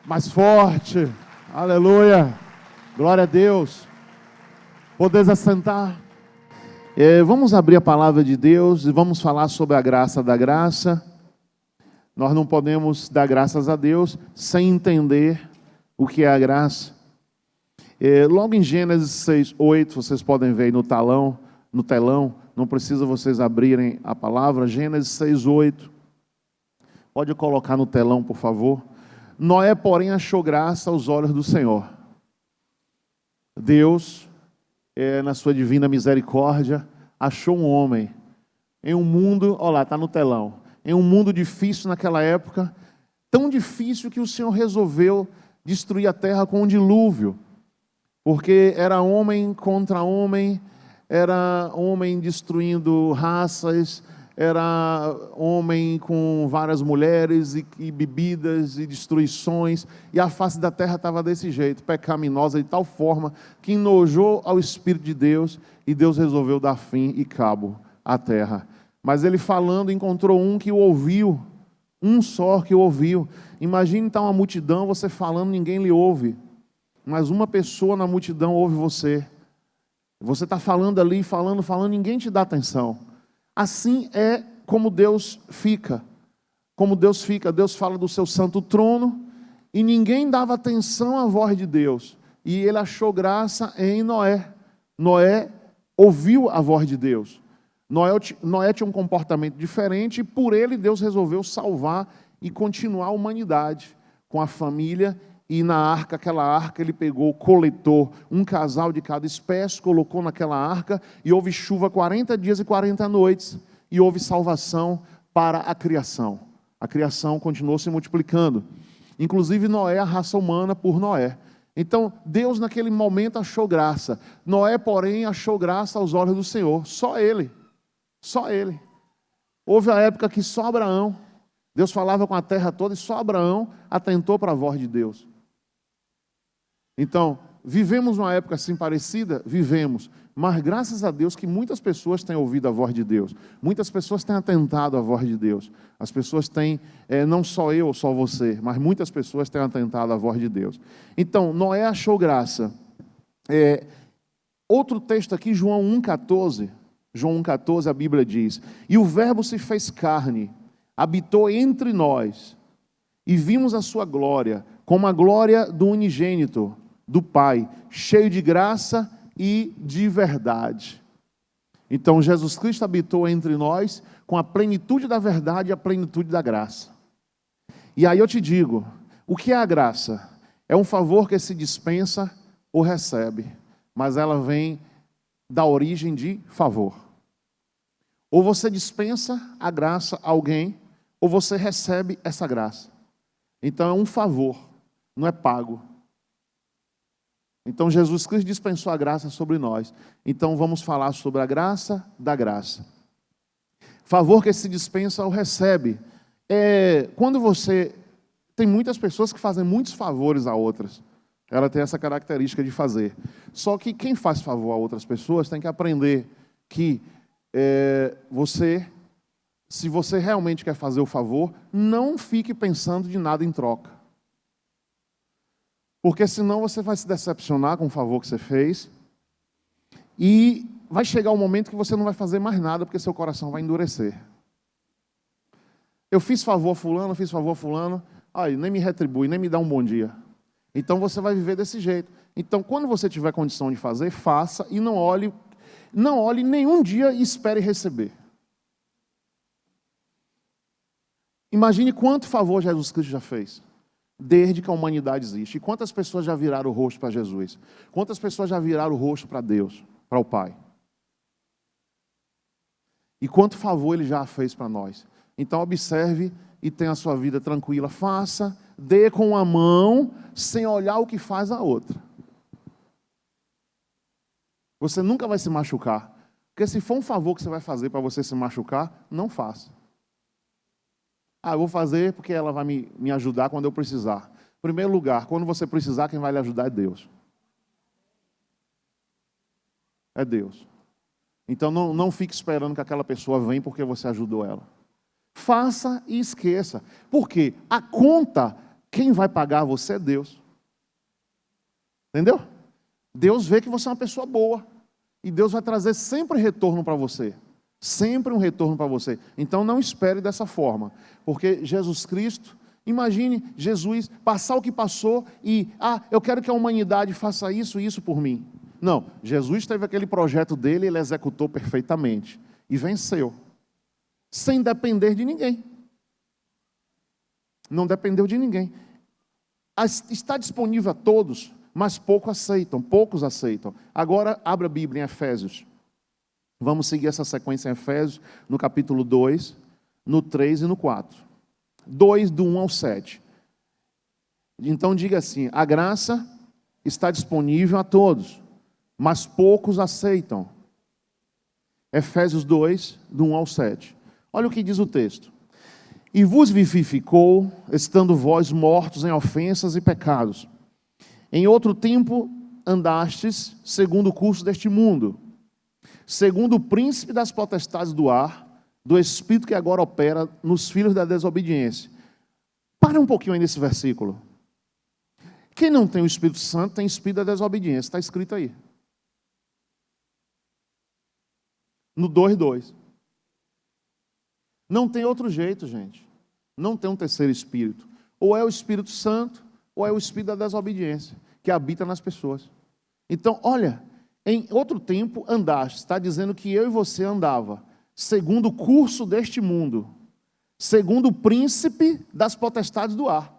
Mais forte. Aleluia. Glória a Deus. Podeis assentar. Vamos abrir a palavra de Deus e vamos falar sobre a graça da graça. Nós não podemos dar graças a Deus sem entender o que é a graça. Logo em Gênesis 6:8, vocês podem ver aí no telão, não precisa vocês abrirem a palavra, Gênesis 6:8. Pode colocar no telão, por favor. Noé, porém, achou graça aos olhos do Senhor. Deus, na sua divina misericórdia, achou um homem em um mundo, olha lá, está no telão, em um mundo difícil naquela época, tão difícil que o Senhor resolveu destruir a terra com um dilúvio, porque era homem contra homem, era homem destruindo raças, era homem com várias mulheres e bebidas e destruições, e a face da terra estava desse jeito, pecaminosa de tal forma que enojou ao Espírito de Deus, e Deus resolveu dar fim e cabo à terra. Mas ele falando, encontrou um que o ouviu, um só que o ouviu. Imagine então uma multidão, você falando, ninguém lhe ouve, mas uma pessoa na multidão ouve você. Você está falando ali, falando, ninguém te dá atenção. Assim é como Deus fica. Como Deus fica, Deus fala do seu santo trono e ninguém dava atenção à voz de Deus. E ele achou graça em Noé. Noé ouviu a voz de Deus. Noé tinha um comportamento diferente e por ele Deus resolveu salvar e continuar a humanidade com a família. E na arca, aquela arca, ele pegou, coletou um casal de cada espécie, colocou naquela arca, e houve chuva 40 dias e 40 noites, e houve salvação para a criação. A criação continuou se multiplicando, inclusive Noé, a raça humana por Noé. Então, Deus naquele momento achou graça. Noé, porém, achou graça aos olhos do Senhor. Só ele. Só ele. Houve a época que só Abraão, Deus falava com a terra toda, e só Abraão atentou para a voz de Deus. Então, vivemos uma época assim parecida? Vivemos. Mas graças a Deus que muitas pessoas têm ouvido a voz de Deus. Muitas pessoas têm atentado à voz de Deus. As pessoas têm, não só eu ou só você, mas muitas pessoas têm atentado à voz de Deus. Então, Noé achou graça. Outro texto aqui, João 1,14. João 1,14, a Bíblia diz: E o verbo se fez carne, habitou entre nós, e vimos a sua glória, como a glória do unigênito, do Pai, cheio de graça e de verdade. Então Jesus Cristo habitou entre nós com a plenitude da verdade e a plenitude da graça. E aí eu te digo, o que é a graça? É um favor que se dispensa ou recebe, mas ela vem da origem de favor. Ou você dispensa a graça a alguém, ou você recebe essa graça. Então é um favor, não é pago. Então Jesus Cristo dispensou a graça sobre nós. Então vamos falar sobre a graça da graça. Favor que se dispensa ou recebe. Quando você... Tem muitas pessoas que fazem muitos favores a outras. Ela tem essa característica de fazer. Só que quem faz favor a outras pessoas tem que aprender que se você realmente quer fazer o favor, não fique pensando de nada em troca. Porque senão você vai se decepcionar com o favor que você fez. E vai chegar um momento que você não vai fazer mais nada, porque seu coração vai endurecer. Eu fiz favor a fulano, aí nem me retribui, nem me dá um bom dia. Então você vai viver desse jeito. Então quando você tiver condição de fazer, faça e não olhe nenhum dia e espere receber. Imagine quanto favor Jesus Cristo já fez, desde que a humanidade existe. E quantas pessoas já viraram o rosto para Jesus? Quantas pessoas já viraram o rosto para Deus, para o Pai? E quanto favor Ele já fez para nós? Então observe e tenha a sua vida tranquila. Faça, dê com a mão, sem olhar o que faz a outra. Você nunca vai se machucar. Porque se for um favor que você vai fazer para você se machucar, não faça. Eu vou fazer porque ela vai me ajudar quando eu precisar. Em primeiro lugar, quando você precisar, quem vai lhe ajudar é Deus. É Deus. Então não fique esperando que aquela pessoa venha porque você ajudou ela. Faça e esqueça. Por quê? A conta Quem vai pagar você é Deus. Entendeu? Deus vê que você é uma pessoa boa. E Deus vai trazer sempre retorno para você. Sempre um retorno para você. Então não espere dessa forma. Porque Jesus Cristo, imagine Jesus passar o que passou e, eu quero que a humanidade faça isso e isso por mim. Não, Jesus teve aquele projeto dele, ele executou perfeitamente. E venceu. Sem depender de ninguém. Não dependeu de ninguém. Está disponível a todos, mas poucos aceitam. Agora, abra a Bíblia em Efésios. Vamos seguir essa sequência em Efésios, no capítulo 2, no 3 e no 4. 2, do 1 ao 7. Então, diga assim: a graça está disponível a todos, mas poucos aceitam. Efésios 2, do 1 ao 7. Olha o que diz o texto. E vos vivificou, estando vós mortos em ofensas e pecados. Em outro tempo andastes segundo o curso deste mundo, segundo o príncipe das potestades do ar, do espírito que agora opera nos filhos da desobediência. Para um pouquinho aí nesse versículo. Quem não tem o Espírito Santo tem espírito da desobediência, está escrito aí. No 2:2. Não tem outro jeito, gente. Não tem um terceiro espírito. Ou é o Espírito Santo, ou é o espírito da desobediência, que habita nas pessoas. Então, olha, em outro tempo andaste, está dizendo que eu e você andava, segundo o curso deste mundo, segundo o príncipe das potestades do ar.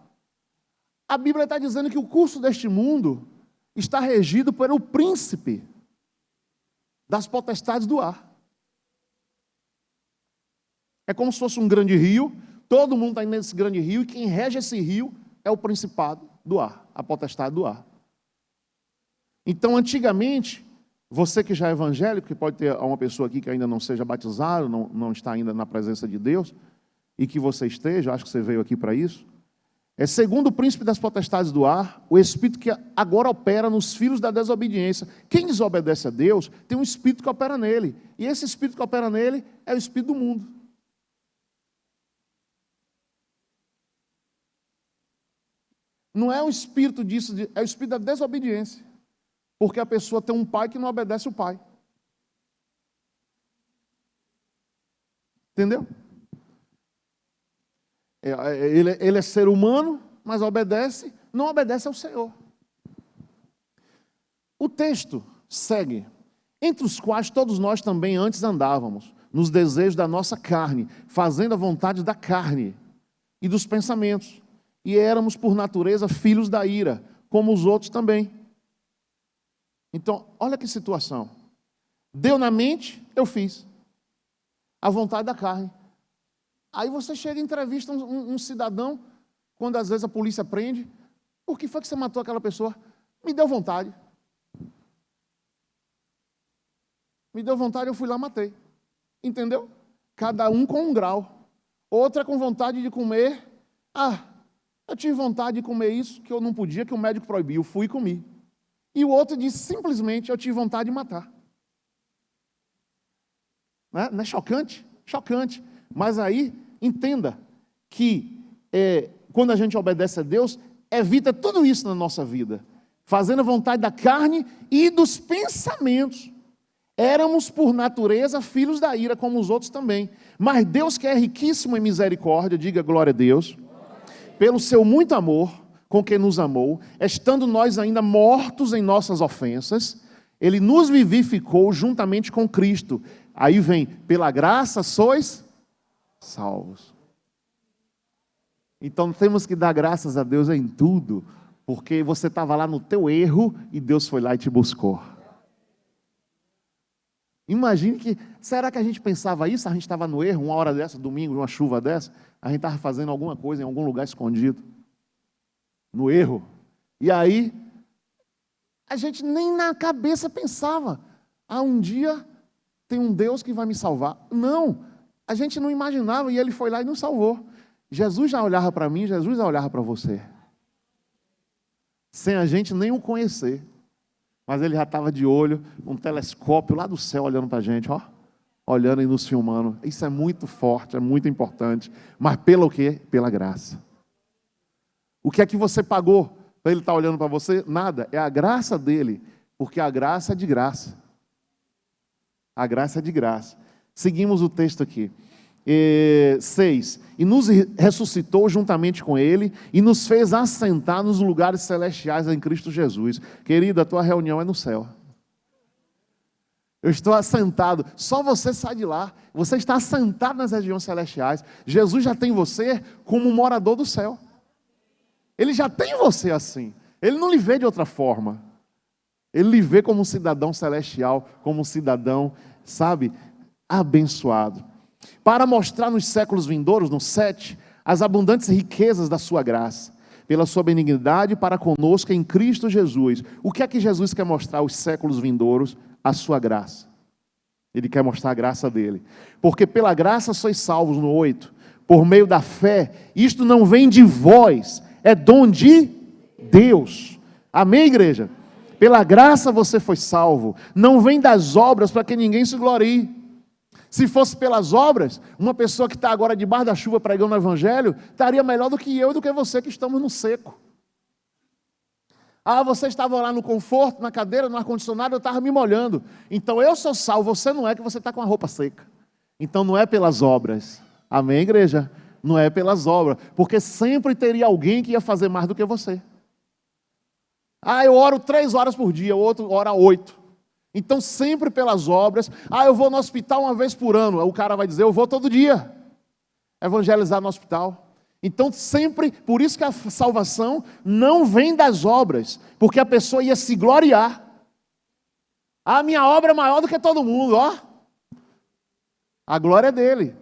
A Bíblia está dizendo que o curso deste mundo está regido pelo príncipe das potestades do ar. É como se fosse um grande rio, todo mundo está indo nesse grande rio, e quem rege esse rio é o principado do ar, a potestade do ar. Então, antigamente, você que já é evangélico, que pode ter uma pessoa aqui que ainda não seja batizado, não está ainda na presença de Deus, e que você esteja, acho que você veio aqui para isso, é segundo o príncipe das potestades do ar, o espírito que agora opera nos filhos da desobediência. Quem desobedece a Deus, tem um espírito que opera nele, e esse espírito que opera nele é o espírito do mundo. Não é o espírito disso, é o espírito da desobediência. Porque a pessoa tem um pai que não obedece o pai. Entendeu? Ele é ser humano, mas não obedece ao Senhor. O texto segue. Entre os quais todos nós também antes andávamos, nos desejos da nossa carne, fazendo a vontade da carne e dos pensamentos. E éramos, por natureza, filhos da ira, como os outros também. Então, olha que situação. Deu na mente, eu fiz. A vontade da carne. Aí você chega e entrevista um cidadão, quando às vezes a polícia prende. Por que foi que você matou aquela pessoa? Me deu vontade. Me deu vontade, eu fui lá e matei. Entendeu? Cada um com um grau. Outra com vontade de comer. Eu tive vontade de comer isso que eu não podia, que o médico proibiu. Eu fui e comi. E o outro disse simplesmente, eu tive vontade de matar. Não é chocante? Chocante. Mas aí, entenda que quando a gente obedece a Deus, evita tudo isso na nossa vida. Fazendo a vontade da carne e dos pensamentos. Éramos, por natureza, filhos da ira, como os outros também. Mas Deus, que é riquíssimo em misericórdia, diga glória a Deus, pelo seu muito amor, com que nos amou, estando nós ainda mortos em nossas ofensas, Ele nos vivificou juntamente com Cristo. Aí vem, pela graça sois salvos. Então temos que dar graças a Deus em tudo, porque você estava lá no teu erro e Deus foi lá e te buscou. Imagine que, será que a gente pensava isso? A gente estava no erro, uma hora dessa, domingo, uma chuva dessa, a gente estava fazendo alguma coisa em algum lugar escondido, no erro. E aí, a gente nem na cabeça pensava, um dia tem um Deus que vai me salvar. Não, a gente não imaginava e Ele foi lá e nos salvou. Jesus já olhava para mim, Jesus já olhava para você. Sem a gente nem o conhecer. Mas Ele já estava de olho, um telescópio lá do céu olhando para a gente, olhando e nos filmando. Isso é muito forte, é muito importante. Mas pelo quê? Pela graça. O que é que você pagou para ele estar olhando para você? Nada, é a graça dele, porque a graça é de graça. A graça é de graça. Seguimos o texto aqui. 6. E nos ressuscitou juntamente com ele e nos fez assentar nos lugares celestiais em Cristo Jesus. Querida, a tua reunião é no céu. Eu estou assentado. Só você sai de lá. Você está assentado nas regiões celestiais. Jesus já tem você como um morador do céu. Ele já tem você assim. Ele não lhe vê de outra forma. Ele lhe vê como um cidadão celestial, como um cidadão, sabe, abençoado. Para mostrar nos séculos vindouros, no 7, as abundantes riquezas da sua graça, pela sua benignidade para conosco em Cristo Jesus. O que é que Jesus quer mostrar aos séculos vindouros? A sua graça. Ele quer mostrar a graça dele. Porque pela graça sois salvos, no 8, por meio da fé. Isto não vem de vós, é dom de Deus. Amém, igreja? Pela graça você foi salvo. Não vem das obras para que ninguém se glorie. Se fosse pelas obras, uma pessoa que está agora debaixo da chuva pregando o evangelho, estaria melhor do que eu e do que você que estamos no seco. Ah, você estava lá no conforto, na cadeira, no ar-condicionado, eu estava me molhando. Então eu sou salvo, você não é, que você está com a roupa seca. Então não é pelas obras. Amém, igreja? Não é pelas obras. Porque sempre teria alguém que ia fazer mais do que você. Ah, eu oro 3 horas por dia, o outro ora 8. Então sempre pelas obras. Ah, eu vou no hospital uma vez por ano. O cara vai dizer, eu vou todo dia evangelizar no hospital. Então sempre, por isso que a salvação não vem das obras, porque a pessoa ia se gloriar. Ah, minha obra é maior do que todo mundo, ó. A glória é dele.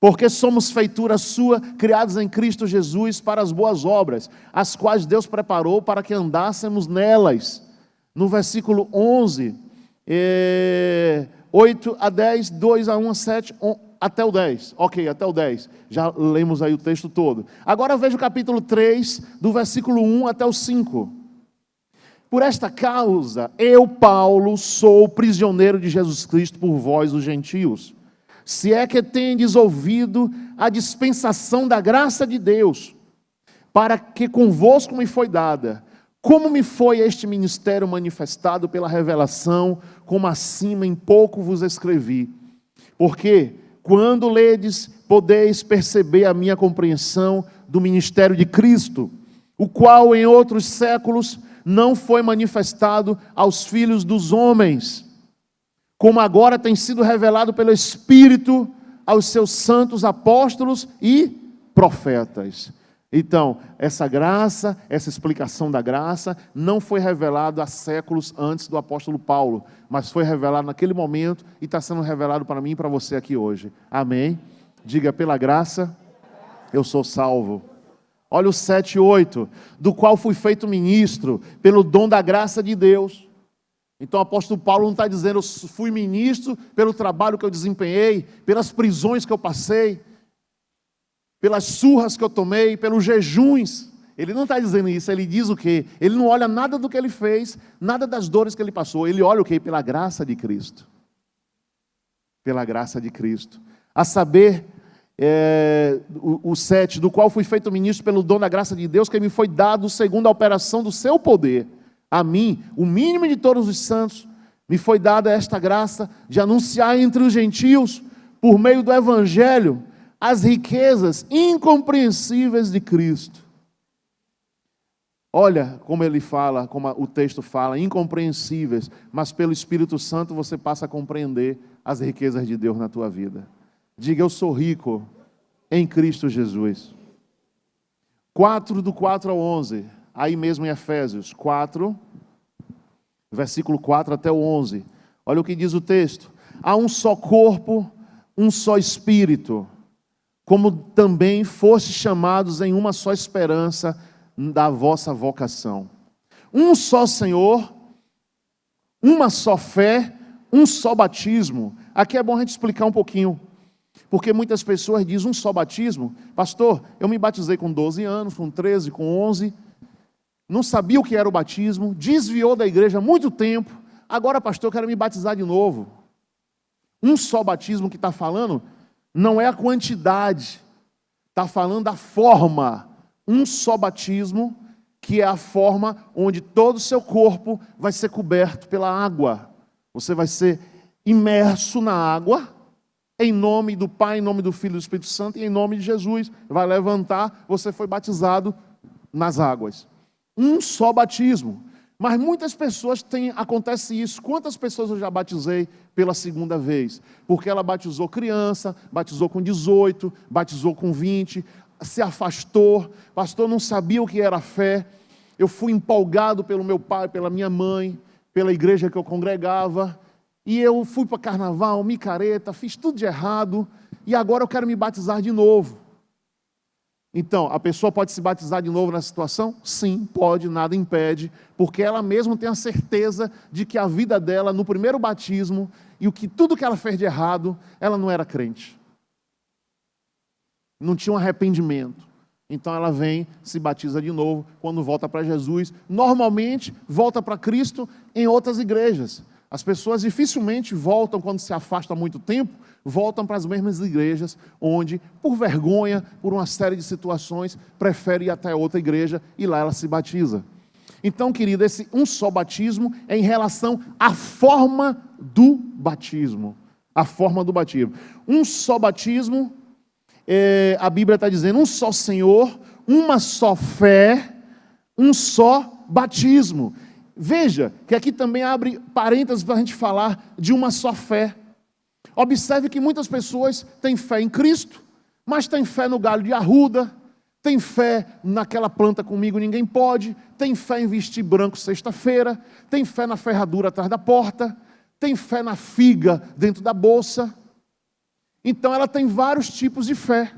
Porque somos feitura sua, criados em Cristo Jesus para as boas obras, as quais Deus preparou para que andássemos nelas. No versículo 11, 8 a 10, 2 a 1 a 7, até o 10. Ok, até o 10. Já lemos aí o texto todo. Agora veja o capítulo 3, do versículo 1 até o 5. Por esta causa, eu, Paulo, sou prisioneiro de Jesus Cristo por vós, os gentios. Se é que tendes ouvido a dispensação da graça de Deus, para que convosco me foi dada, como me foi este ministério manifestado pela revelação, como acima em pouco vos escrevi. Porque, quando ledes, podeis perceber a minha compreensão do ministério de Cristo, o qual em outros séculos não foi manifestado aos filhos dos homens, como agora tem sido revelado pelo Espírito aos seus santos apóstolos e profetas. Então, essa graça, essa explicação da graça, não foi revelada há séculos antes do apóstolo Paulo, mas foi revelado naquele momento e está sendo revelado para mim e para você aqui hoje. Amém? Diga, pela graça, eu sou salvo. Olha o 7 e 8, do qual fui feito ministro, pelo dom da graça de Deus. Então o apóstolo Paulo não está dizendo, eu fui ministro pelo trabalho que eu desempenhei, pelas prisões que eu passei, pelas surras que eu tomei, pelos jejuns. Ele não está dizendo isso, ele diz o quê? Ele não olha nada do que ele fez, nada das dores que ele passou, ele olha o quê? Pela graça de Cristo. Pela graça de Cristo. A saber, o 7, do qual fui feito ministro pelo dom da graça de Deus, que me foi dado segundo a operação do seu poder. A mim, o mínimo de todos os santos, me foi dada esta graça de anunciar entre os gentios, por meio do evangelho, as riquezas incompreensíveis de Cristo. Olha como ele fala, como o texto fala, incompreensíveis, mas pelo Espírito Santo você passa a compreender as riquezas de Deus na tua vida. Diga, eu sou rico em Cristo Jesus. 4, do 4 ao 11, aí mesmo em Efésios 4, versículo 4 até o 11. Olha o que diz o texto. Há um só corpo, um só Espírito, como também fostes chamados em uma só esperança da vossa vocação. Um só Senhor, uma só fé, um só batismo. Aqui é bom a gente explicar um pouquinho, porque muitas pessoas dizem um só batismo. Pastor, eu me batizei com 12 anos, com 13, com 11, não sabia o que era o batismo, desviou da igreja há muito tempo, agora pastor, eu quero me batizar de novo. Um só batismo que está falando não é a quantidade, está falando da forma, um só batismo, que é a forma onde todo o seu corpo vai ser coberto pela água. Você vai ser imerso na água, em nome do Pai, em nome do Filho e do Espírito Santo, e em nome de Jesus. Vai levantar, você foi batizado nas águas. Um só batismo. Mas muitas pessoas acontece isso. Quantas pessoas eu já batizei pela segunda vez? Porque ela batizou criança, batizou com 18, batizou com 20, se afastou, pastor, não sabia o que era fé. Eu fui empolgado pelo meu pai, pela minha mãe, pela igreja que eu congregava, e eu fui para carnaval, micareta, fiz tudo de errado, e agora eu quero me batizar de novo. Então, a pessoa pode se batizar de novo nessa situação? Sim, pode, nada impede, porque ela mesma tem a certeza de que a vida dela, no primeiro batismo, e tudo que ela fez de errado, ela não era crente. Não tinha um arrependimento. Então ela vem, se batiza de novo, quando volta para Jesus. Normalmente, volta para Cristo em outras igrejas. As pessoas dificilmente voltam, quando se afastam há muito tempo, voltam para as mesmas igrejas, onde, por vergonha, por uma série de situações, prefere ir até outra igreja e lá ela se batiza. Então, querido, esse um só batismo é em relação à forma do batismo. A forma do batismo. Um só batismo, a Bíblia está dizendo, um só Senhor, uma só fé, um só batismo. Veja que aqui também abre parênteses para a gente falar de uma só fé. Observe que muitas pessoas têm fé em Cristo, mas têm fé no galho de arruda, têm fé naquela planta comigo ninguém pode, têm fé em vestir branco sexta-feira, têm fé na ferradura atrás da porta, têm fé na figa dentro da bolsa. Então ela tem vários tipos de fé.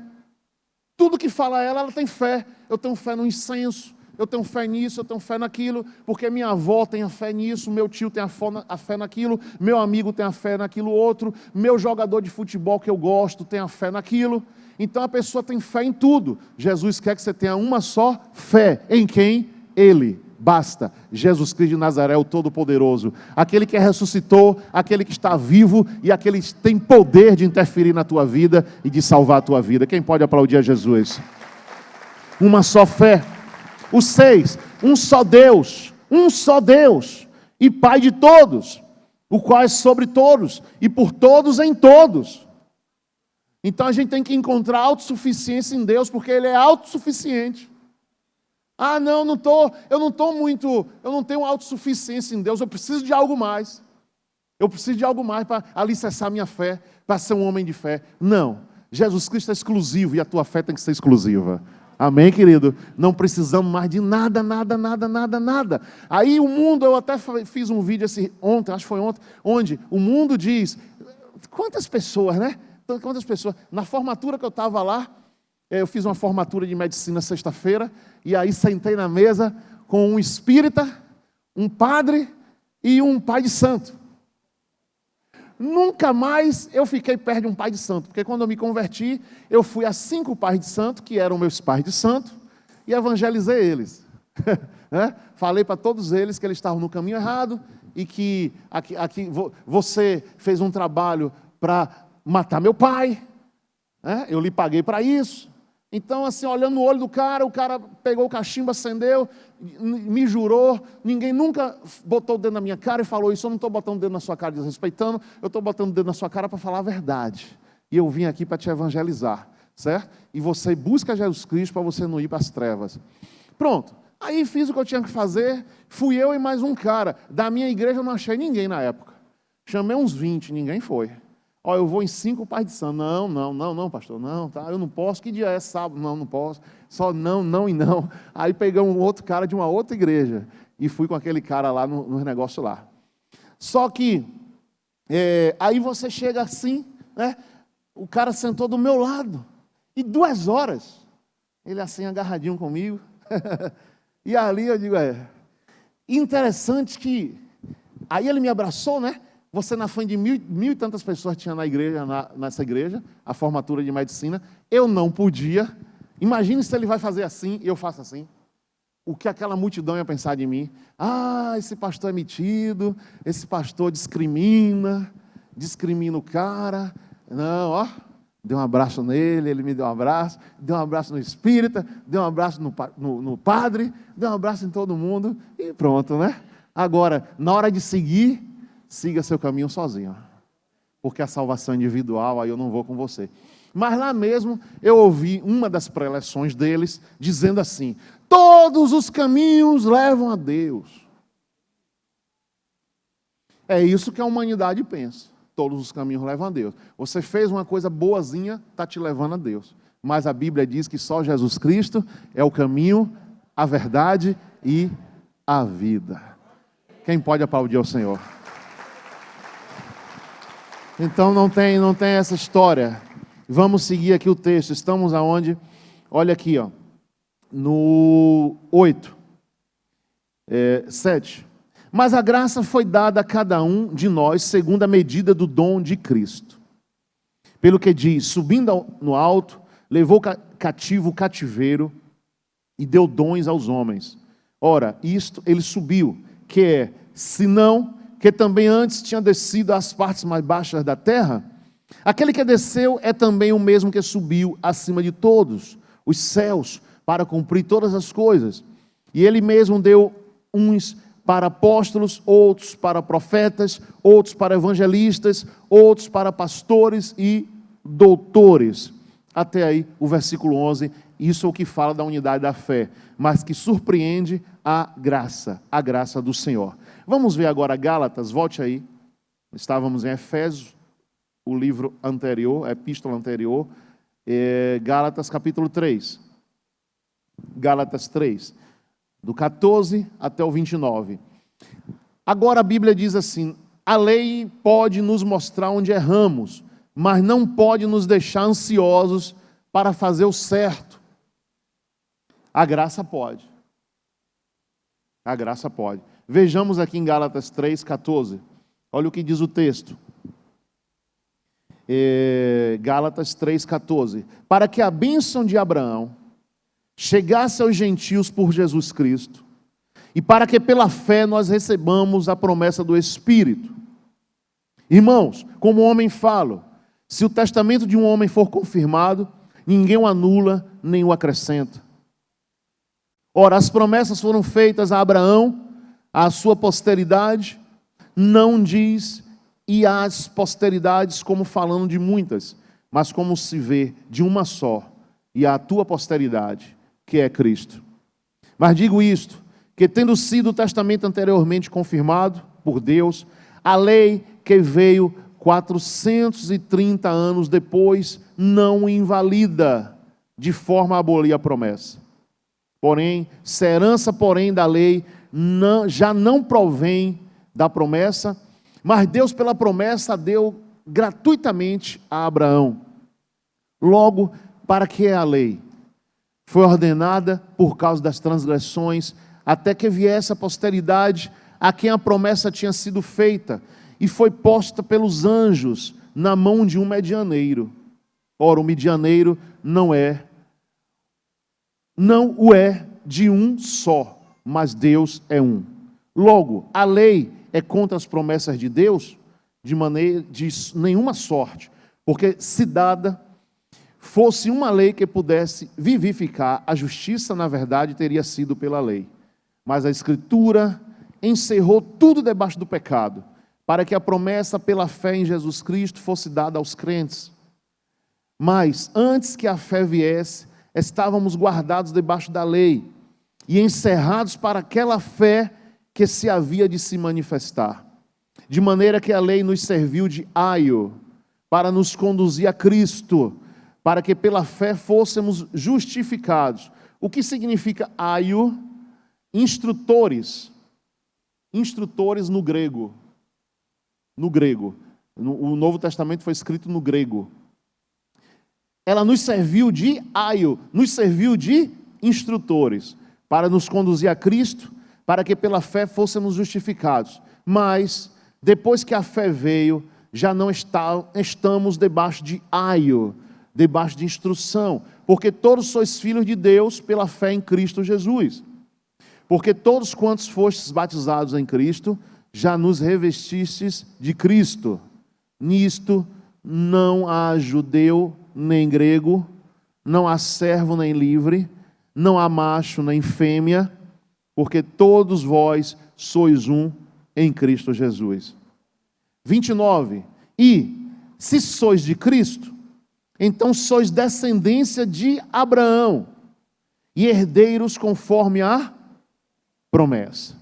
Tudo que fala ela tem fé. Eu tenho fé no incenso, eu tenho fé nisso, eu tenho fé naquilo, porque minha avó tem a fé nisso, meu tio tem a fé naquilo, meu amigo tem a fé naquilo outro, meu jogador de futebol que eu gosto tem a fé naquilo. Então a pessoa tem fé em tudo. Jesus quer que você tenha uma só fé. Em quem? Ele. Basta. Jesus Cristo de Nazaré, o Todo-Poderoso. Aquele que ressuscitou, aquele que está vivo e aquele que tem poder de interferir na tua vida e de salvar a tua vida. Quem pode aplaudir a Jesus? Uma só fé. O 6, um só Deus e Pai de todos, o qual é sobre todos e por todos em todos. Então a gente tem que encontrar autossuficiência em Deus, porque Ele é autossuficiente. Ah, não, eu não tenho autossuficiência em Deus, eu preciso de algo mais. Eu preciso de algo mais para alicerçar minha fé, para ser um homem de fé. Não, Jesus Cristo é exclusivo e a tua fé tem que ser exclusiva. Amém, querido? Não precisamos mais de nada. Aí o mundo, eu até fiz um vídeo ontem, acho que foi ontem, onde o mundo diz, quantas pessoas, né? Quantas pessoas? Na formatura que eu estava lá, eu fiz uma formatura de medicina sexta-feira, e aí sentei na mesa com um espírita, um padre e um pai de santo. Nunca mais eu fiquei perto de um pai de santo, porque quando eu me converti, eu fui a 5 pais de santo, que eram meus pais de santo, e evangelizei eles. Falei para todos eles que eles estavam no caminho errado, e que aqui você fez um trabalho para matar meu pai, eu lhe paguei para isso. Então, assim, olhando no olho do cara, o cara pegou o cachimbo, acendeu, me jurou, ninguém nunca botou o dedo na minha cara e falou isso, eu não estou botando o dedo na sua cara desrespeitando, eu estou botando o dedo na sua cara para falar a verdade. E eu vim aqui para te evangelizar, certo? E você busca Jesus Cristo para você não ir para as trevas. Pronto, aí fiz o que eu tinha que fazer, fui eu e mais um cara. Da minha igreja eu não achei ninguém na época. Chamei uns 20, ninguém foi. Ó, eu vou em 5 pais de santo. Não, pastor, não, tá? Eu não posso. Que dia é sábado? Não posso. Só não e não. Aí peguei um outro cara de uma outra igreja e fui com aquele cara lá no negócio lá. Só que, aí você chega assim, né? O cara sentou do meu lado e 2 horas, ele assim agarradinho comigo. E ali eu digo, interessante que, aí ele me abraçou, né? Você na frente de mil e tantas pessoas tinha na igreja, nessa igreja, a formatura de medicina. Eu não podia. Imagine se ele vai fazer assim e eu faço assim. O que aquela multidão ia pensar de mim? Ah, esse pastor é metido, esse pastor discrimina o cara. Não, Dei um abraço nele, ele me deu um abraço, dei um abraço no espírita, dei um abraço no padre, dei um abraço em todo mundo e pronto, né? Agora, na hora de seguir, siga seu caminho sozinho, porque a salvação é individual, aí eu não vou com você. Mas lá mesmo eu ouvi uma das preleções deles dizendo assim: todos os caminhos levam a Deus. É isso que a humanidade pensa. Todos os caminhos levam a Deus. Você fez uma coisa boazinha, está te levando a Deus. Mas a Bíblia diz que só Jesus Cristo é o caminho, a verdade e a vida. Quem pode aplaudir ao Senhor? Então não tem essa história. Vamos seguir aqui o texto. Estamos aonde? Olha aqui, ó, no 8, 7. Mas a graça foi dada a cada um de nós segundo a medida do dom de Cristo. Pelo que diz, subindo no alto, levou cativo o cativeiro e deu dons aos homens. Ora, isto ele subiu, que é, senão que também antes tinha descido às partes mais baixas da terra. Aquele que desceu é também o mesmo que subiu acima de todos os céus, para cumprir todas as coisas. E ele mesmo deu uns para apóstolos, outros para profetas, outros para evangelistas, outros para pastores e doutores. Até aí o versículo 11, isso é o que fala da unidade da fé, mas que surpreende a graça do Senhor. Vamos ver agora Gálatas, volte aí. Estávamos em Efésios, o livro anterior, a epístola anterior, Gálatas capítulo 3. Gálatas 3. Do 14 até o 29. Agora a Bíblia diz assim: a lei pode nos mostrar onde erramos, mas não pode nos deixar ansiosos para fazer o certo. A graça pode. A graça pode. Vejamos aqui em Gálatas 3, 14. Olha o que diz o texto. Gálatas 3, 14. Para que a bênção de Abraão chegasse aos gentios por Jesus Cristo, e para que pela fé nós recebamos a promessa do Espírito. Irmãos, como o homem fala, se o testamento de um homem for confirmado, ninguém o anula nem o acrescenta. Ora, as promessas foram feitas a Abraão, à sua posteridade, não diz e às posteridades como falando de muitas, mas como se vê de uma só, e à tua posteridade, que é Cristo. Mas digo isto, que tendo sido o testamento anteriormente confirmado por Deus, a lei que veio 430 anos depois não invalida de forma a abolir a promessa. Porém, se a herança, da lei já não provém da promessa, mas Deus pela promessa deu gratuitamente a Abraão. Logo, para que é a lei? Foi ordenada por causa das transgressões, até que viesse a posteridade a quem a promessa tinha sido feita, e foi posta pelos anjos na mão de um medianeiro. Ora, o medianeiro não o é de um só, mas Deus é um. Logo, a lei é contra as promessas de Deus? De nenhuma sorte, porque se dada fosse uma lei que pudesse vivificar, a justiça, na verdade, teria sido pela lei. Mas a Escritura encerrou tudo debaixo do pecado, para que a promessa pela fé em Jesus Cristo fosse dada aos crentes. Mas, antes que a fé viesse, estávamos guardados debaixo da lei, e encerrados para aquela fé que se havia de se manifestar. De maneira que a lei nos serviu de aio, para nos conduzir a Cristo, para que pela fé fôssemos justificados. O que significa aio? Instrutores. Instrutores no grego. No grego. O Novo Testamento foi escrito no grego. Ela nos serviu de aio, nos serviu de instrutores, para nos conduzir a Cristo, para que pela fé fôssemos justificados. Mas, depois que a fé veio, já não estamos debaixo de aio, debaixo de instrução, porque todos sois filhos de Deus pela fé em Cristo Jesus. Porque todos quantos fostes batizados em Cristo, já nos revestistes de Cristo. Nisto não há judeu nem grego, não há servo nem livre, não há macho nem fêmea, porque todos vós sois um em Cristo Jesus. 29. E, se sois de Cristo, então sois descendência de Abraão e herdeiros conforme a promessa.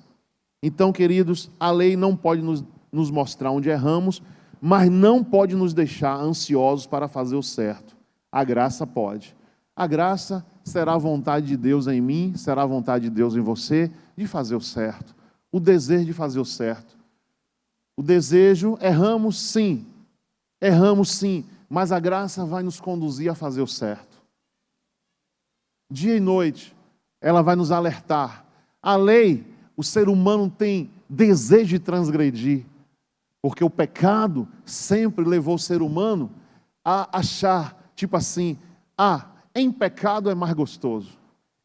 Então, queridos, a lei não pode nos mostrar onde erramos, mas não pode nos deixar ansiosos para fazer o certo. A graça pode. A graça será a vontade de Deus em mim, será a vontade de Deus em você, de fazer o certo. O desejo de fazer o certo. O desejo, erramos sim, mas a graça vai nos conduzir a fazer o certo. Dia e noite, ela vai nos alertar. A lei, o ser humano tem desejo de transgredir, porque o pecado sempre levou o ser humano a achar, tipo assim, em pecado é mais gostoso,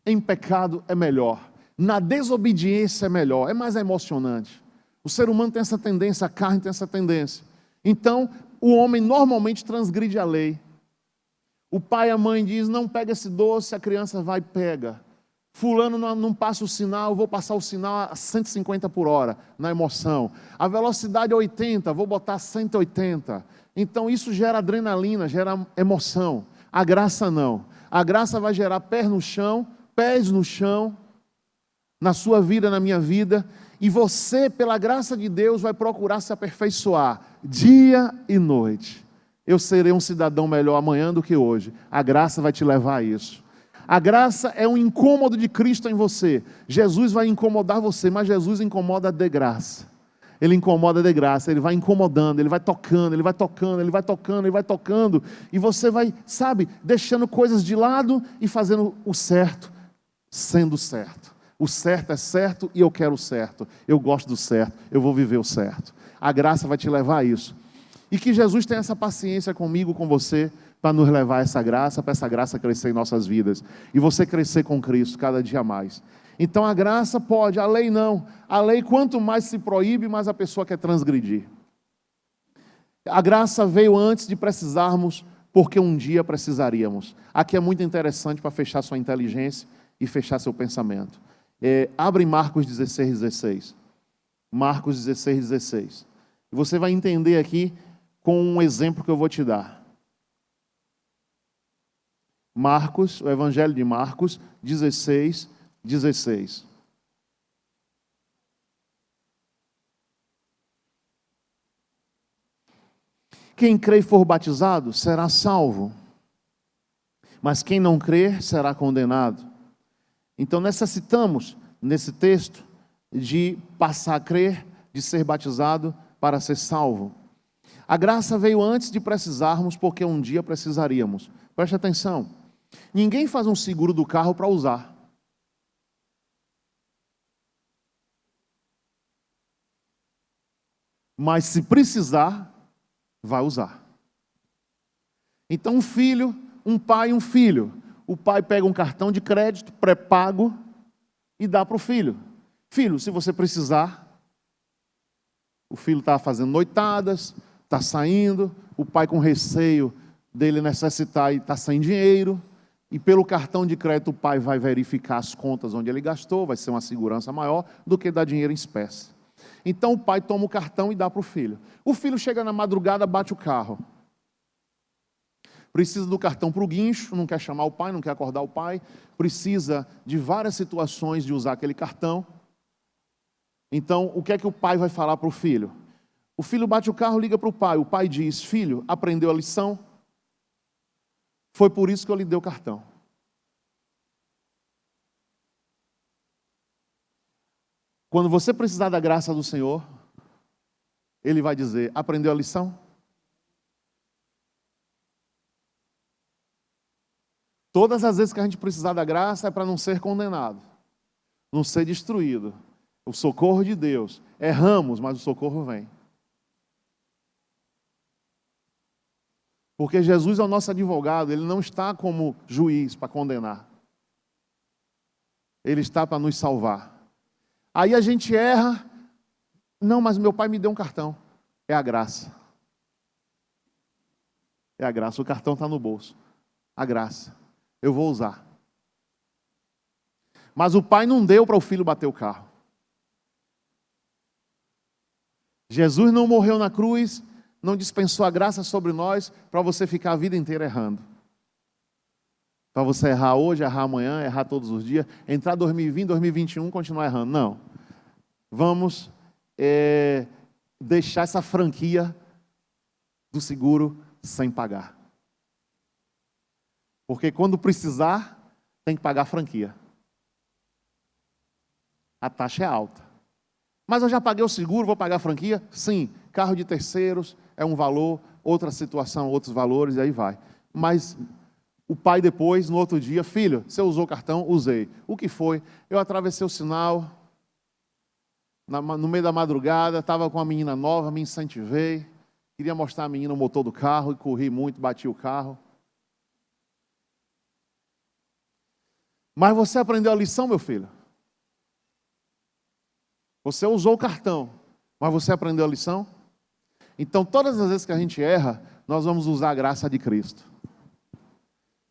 em pecado é melhor, na desobediência é melhor, é mais emocionante. O ser humano tem essa tendência, a carne tem essa tendência. Então, o homem normalmente transgride a lei. O pai e a mãe dizem, não pega esse doce, a criança vai e pega. Fulano não passa o sinal, vou passar o sinal a 150 por hora, na emoção. A velocidade é 80, vou botar 180. Então isso gera adrenalina, gera emoção. A graça não. A graça vai gerar pés no chão, na sua vida, na minha vida. E você, pela graça de Deus, vai procurar se aperfeiçoar dia e noite. Eu serei um cidadão melhor amanhã do que hoje. A graça vai te levar a isso. A graça é um incômodo de Cristo em você. Jesus vai incomodar você, mas Jesus incomoda de graça. Ele incomoda de graça, ele vai incomodando, ele vai tocando, ele vai tocando, ele vai tocando, ele vai tocando. E você vai, deixando coisas de lado e fazendo o certo, sendo certo. O certo é certo e eu quero o certo. Eu gosto do certo, eu vou viver o certo. A graça vai te levar a isso. E que Jesus tenha essa paciência comigo, com você, para nos levar a essa graça, para essa graça crescer em nossas vidas. E você crescer com Cristo cada dia mais. Então a graça pode, a lei não. A lei, quanto mais se proíbe, mais a pessoa quer transgredir. A graça veio antes de precisarmos, porque um dia precisaríamos. Aqui é muito interessante para fechar sua inteligência e fechar seu pensamento. Abre Marcos 16:16. Marcos 16:16. Você vai entender aqui com um exemplo que eu vou te dar. Marcos, o Evangelho de Marcos 16:16. Quem crê e for batizado será salvo, mas quem não crer será condenado. Então necessitamos, nesse texto, de passar a crer, de ser batizado para ser salvo. A graça veio antes de precisarmos, porque um dia precisaríamos. Preste atenção. Ninguém faz um seguro do carro para usar. Mas se precisar, vai usar. Então um pai e um filho. O pai pega um cartão de crédito pré-pago e dá para o filho. Filho, se você precisar, o filho está fazendo noitadas, está saindo, o pai com receio dele necessitar e está sem dinheiro, e pelo cartão de crédito o pai vai verificar as contas onde ele gastou, vai ser uma segurança maior do que dar dinheiro em espécie. Então o pai toma o cartão e dá para o filho. O filho chega na madrugada, bate o carro. Precisa do cartão para o guincho, não quer chamar o pai, não quer acordar o pai, precisa de várias situações de usar aquele cartão. Então, o que é que o pai vai falar para o filho? O filho bate o carro, liga para o pai diz, filho, aprendeu a lição? Foi por isso que eu lhe dei o cartão. Quando você precisar da graça do Senhor, Ele vai dizer, aprendeu a lição? Todas as vezes que a gente precisar da graça é para não ser condenado, não ser destruído. O socorro de Deus. Erramos, mas o socorro vem. Porque Jesus é o nosso advogado, Ele não está como juiz para condenar. Ele está para nos salvar. Aí a gente erra, não, mas meu pai me deu um cartão. É a graça. É a graça. O cartão está no bolso. A graça. Eu vou usar. Mas o pai não deu para o filho bater o carro. Jesus não morreu na cruz, não dispensou a graça sobre nós para você ficar a vida inteira errando. Para você errar hoje, errar amanhã, errar todos os dias, entrar 2020, 2021, continuar errando. Não. Vamos deixar essa franquia do seguro sem pagar. Porque quando precisar, tem que pagar a franquia. A taxa é alta. Mas eu já paguei o seguro, vou pagar a franquia? Sim. Carro de terceiros é um valor, outra situação, outros valores, e aí vai. Mas o pai depois, no outro dia, filho, você usou o cartão? Usei. O que foi? Eu atravessei o sinal, no meio da madrugada, estava com uma menina nova, me incentivei, queria mostrar a menina o motor do carro, e corri muito, bati o carro. Mas você aprendeu a lição, meu filho? Você usou o cartão, mas você aprendeu a lição? Então, todas as vezes que a gente erra, nós vamos usar a graça de Cristo.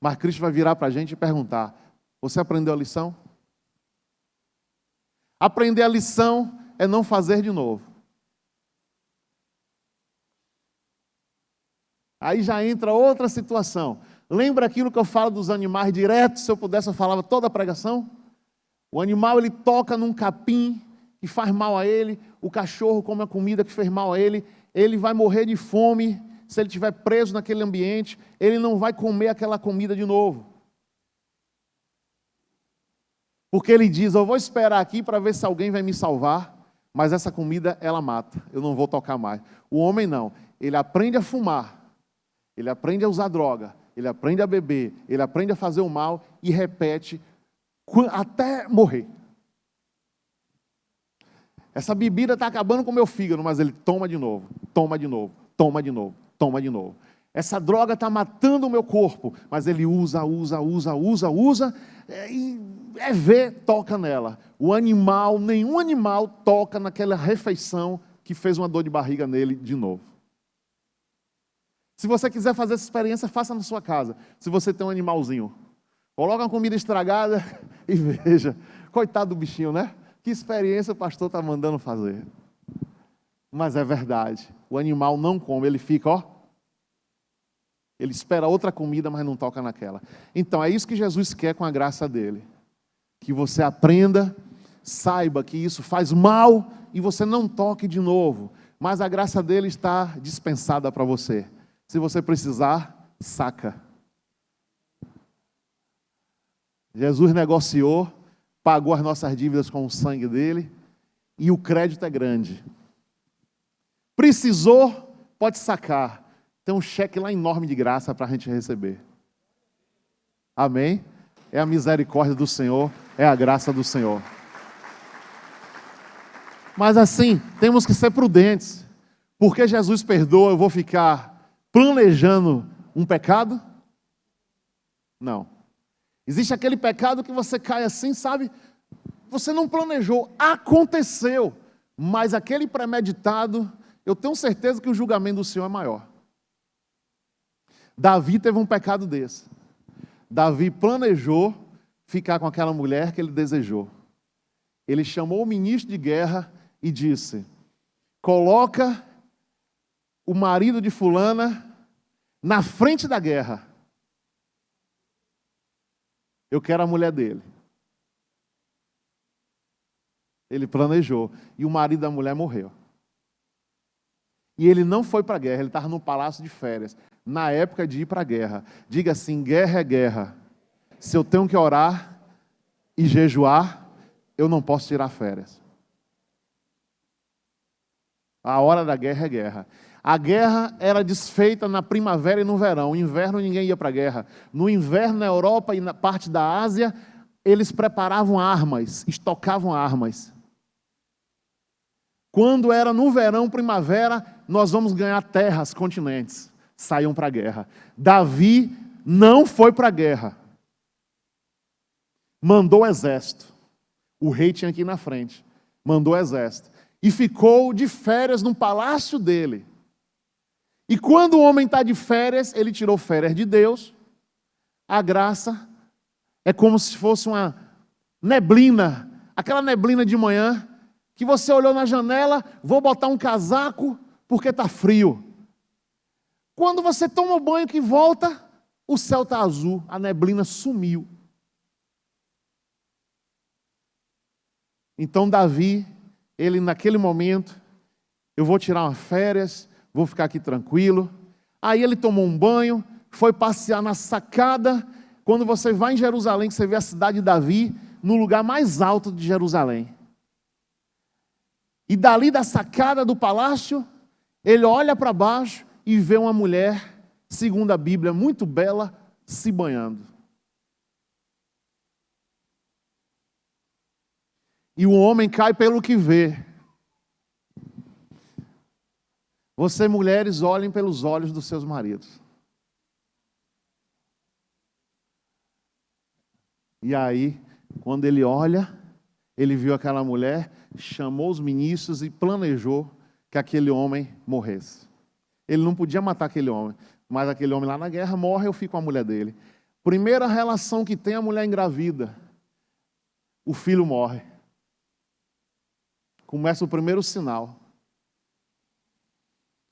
Mas Cristo vai virar para a gente e perguntar, você aprendeu a lição? Aprender a lição é não fazer de novo. Aí já entra outra situação. Lembra aquilo que eu falo dos animais direto? Se eu pudesse, eu falava toda a pregação. O animal, ele toca num capim que faz mal a ele, o cachorro come a comida que fez mal a ele, ele vai morrer de fome, se ele estiver preso naquele ambiente, ele não vai comer aquela comida de novo. Porque ele diz, eu vou esperar aqui para ver se alguém vai me salvar, mas essa comida, ela mata, eu não vou tocar mais. O homem não, ele aprende a fumar, ele aprende a usar droga, ele aprende a beber, ele aprende a fazer o mal e repete até morrer. Essa bebida está acabando com o meu fígado, mas ele toma de novo, toma de novo, toma de novo, toma de novo. Essa droga está matando o meu corpo, mas ele usa, e toca nela. O animal, nenhum animal toca naquela refeição que fez uma dor de barriga nele de novo. Se você quiser fazer essa experiência, faça na sua casa. Se você tem um animalzinho, coloca uma comida estragada e veja. Coitado do bichinho, né? Que experiência o pastor está mandando fazer? Mas é verdade. O animal não come, ele fica, ó. Ele espera outra comida, mas não toca naquela. Então, é isso que Jesus quer com a graça dele. Que você aprenda, saiba que isso faz mal e você não toque de novo. Mas a graça dele está dispensada para você. Se você precisar, saca. Jesus negociou, pagou as nossas dívidas com o sangue dele, e o crédito é grande. Precisou, pode sacar. Tem um cheque lá enorme de graça para a gente receber. Amém? É a misericórdia do Senhor, é a graça do Senhor. Mas assim, temos que ser prudentes. Porque Jesus perdoa, eu vou ficar planejando um pecado? Não. Existe aquele pecado que você cai assim, sabe? Você não planejou, aconteceu. Mas aquele premeditado, eu tenho certeza que o julgamento do Senhor é maior. Davi teve um pecado desse. Davi planejou ficar com aquela mulher que ele desejou. Ele chamou o ministro de guerra e disse, coloca o marido de fulana na frente da guerra. Eu quero a mulher dele. Ele planejou. E o marido da mulher morreu. E ele não foi para a guerra, ele estava no palácio de férias. Na época de ir para a guerra. Diga assim, guerra é guerra. Se eu tenho que orar e jejuar, eu não posso tirar férias. A hora da guerra é guerra. A guerra era desfeita na primavera e no verão. No inverno ninguém ia para a guerra. No inverno, na Europa e na parte da Ásia, eles preparavam armas, estocavam armas. Quando era no verão, primavera, nós vamos ganhar terras, continentes. Saiam para a guerra. Davi não foi para a guerra. Mandou exército. O rei tinha aqui na frente. Mandou exército. E ficou de férias no palácio dele. E quando o homem está de férias, ele tirou férias de Deus. A graça é como se fosse uma neblina, aquela neblina de manhã, que você olhou na janela, vou botar um casaco porque está frio. Quando você toma o banho que volta, o céu está azul, a neblina sumiu. Então Davi, ele naquele momento, eu vou tirar umas férias, vou ficar aqui tranquilo. Aí ele tomou um banho, foi passear na sacada. Quando você vai em Jerusalém, você vê a cidade de Davi, no lugar mais alto de Jerusalém. E dali da sacada do palácio, ele olha para baixo e vê uma mulher, segundo a Bíblia, muito bela, se banhando. E o homem cai pelo que vê. Você, mulheres, olhem pelos olhos dos seus maridos. E aí, quando ele olha, ele viu aquela mulher, chamou os ministros e planejou que aquele homem morresse. Ele não podia matar aquele homem, mas aquele homem lá na guerra morre, eu fico com a mulher dele. Primeira relação que tem, a mulher engravida. O filho morre. Começa o primeiro sinal.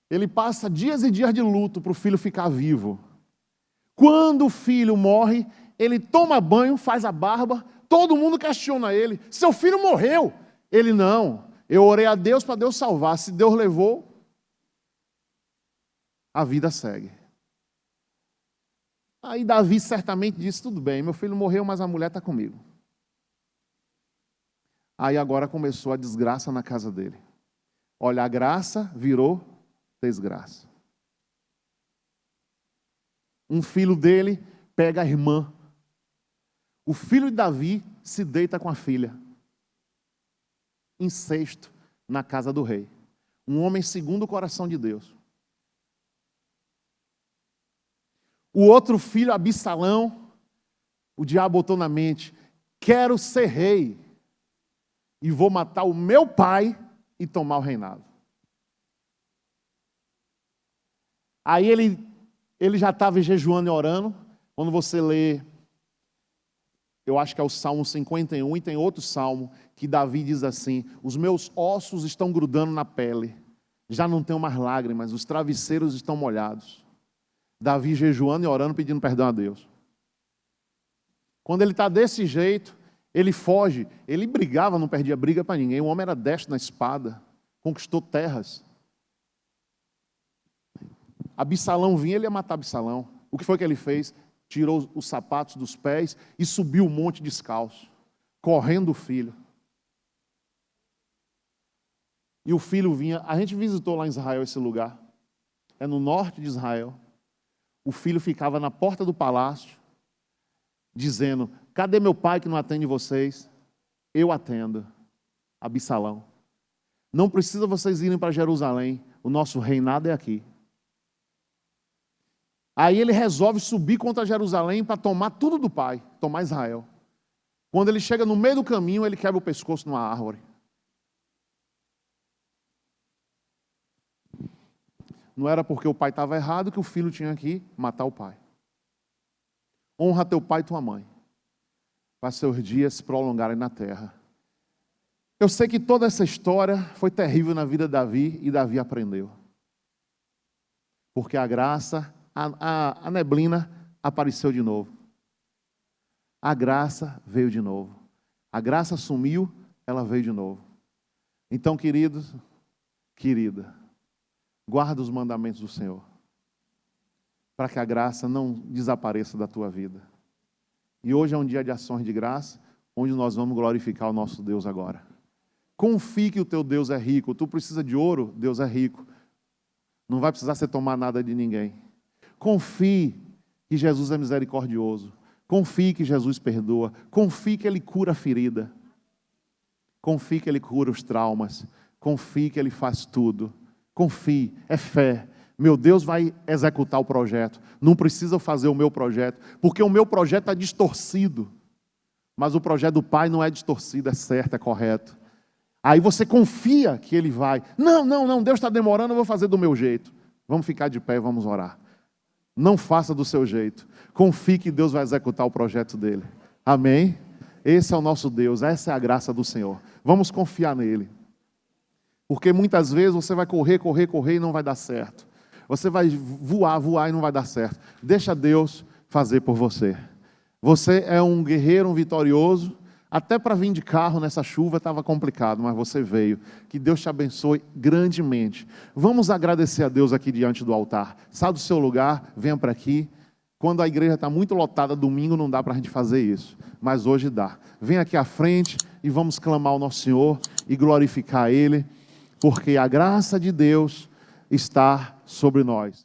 Ele passa dias e dias de luto para o filho ficar vivo. Quando o filho morre, ele toma banho, faz a barba, todo mundo questiona ele. Seu filho morreu. Ele não. Eu orei a Deus para Deus salvar. Se Deus levou, a vida segue. Aí Davi certamente disse, tudo bem, meu filho morreu, mas a mulher está comigo. Aí agora começou a desgraça na casa dele. Olha, a graça virou desgraça. Um filho dele pega a irmã. O filho de Davi se deita com a filha. Incesto na casa do rei. Um homem segundo o coração de Deus. O outro filho, Absalão, o diabo botou na mente, quero ser rei e vou matar o meu pai e tomar o reinado. Aí ele já estava jejuando e orando. Quando você lê, eu acho que é o Salmo 51, e tem outro salmo que Davi diz assim, os meus ossos estão grudando na pele, já não tenho mais lágrimas, os travesseiros estão molhados. Davi jejuando e orando, pedindo perdão a Deus. Quando ele está desse jeito, ele foge. Ele brigava, não perdia briga para ninguém. O homem era destro na espada, conquistou terras. Absalão vinha, ele ia matar Absalão. O que foi que ele fez? Tirou os sapatos dos pés e subiu o monte descalço, correndo o filho. E o filho vinha, a gente visitou lá em Israel esse lugar. É no norte de Israel. O filho ficava na porta do palácio, dizendo, cadê meu pai que não atende vocês? Eu atendo. Absalão. Não precisa vocês irem para Jerusalém, o nosso reinado é aqui. Aí ele resolve subir contra Jerusalém para tomar tudo do pai, tomar Israel. Quando ele chega no meio do caminho, ele quebra o pescoço numa árvore. Não era porque o pai estava errado que o filho tinha que matar o pai. Honra teu pai e tua mãe, para seus dias se prolongarem na terra. Eu sei que toda essa história foi terrível na vida de Davi, e Davi aprendeu. Porque a graça, a neblina apareceu de novo. A graça veio de novo. A graça sumiu, ela veio de novo. Então, queridos, querida, guarda os mandamentos do Senhor, para que a graça não desapareça da tua vida. E hoje é um dia de ações de graça, onde nós vamos glorificar o nosso Deus agora. Confie que o teu Deus é rico. Tu precisa de ouro, Deus é rico. Não vai precisar você tomar nada de ninguém. Confie que Jesus é misericordioso. Confie que Jesus perdoa. Confie que Ele cura a ferida. Confie que Ele cura os traumas. Confie que Ele faz tudo. Confie, é fé. Meu Deus vai executar o projeto. Não precisa fazer o meu projeto, porque o meu projeto é distorcido. Mas o projeto do Pai não é distorcido, é certo, é correto. Aí você confia que Ele vai. Não, Deus está demorando, eu vou fazer do meu jeito. Vamos ficar de pé e vamos orar. Não faça do seu jeito. Confie que Deus vai executar o projeto dele. Amém? Esse é o nosso Deus, essa é a graça do Senhor. Vamos confiar nele. Porque muitas vezes você vai correr e não vai dar certo. Você vai voar e não vai dar certo. Deixa Deus fazer por você. Você é um guerreiro, um vitorioso. Até para vir de carro nessa chuva estava complicado, mas você veio. Que Deus te abençoe grandemente. Vamos agradecer a Deus aqui diante do altar. Sai do seu lugar, venha para aqui. Quando a igreja está muito lotada, domingo não dá para a gente fazer isso. Mas hoje dá. Vem aqui à frente e vamos clamar ao nosso Senhor e glorificar Ele. Porque a graça de Deus está sobre nós.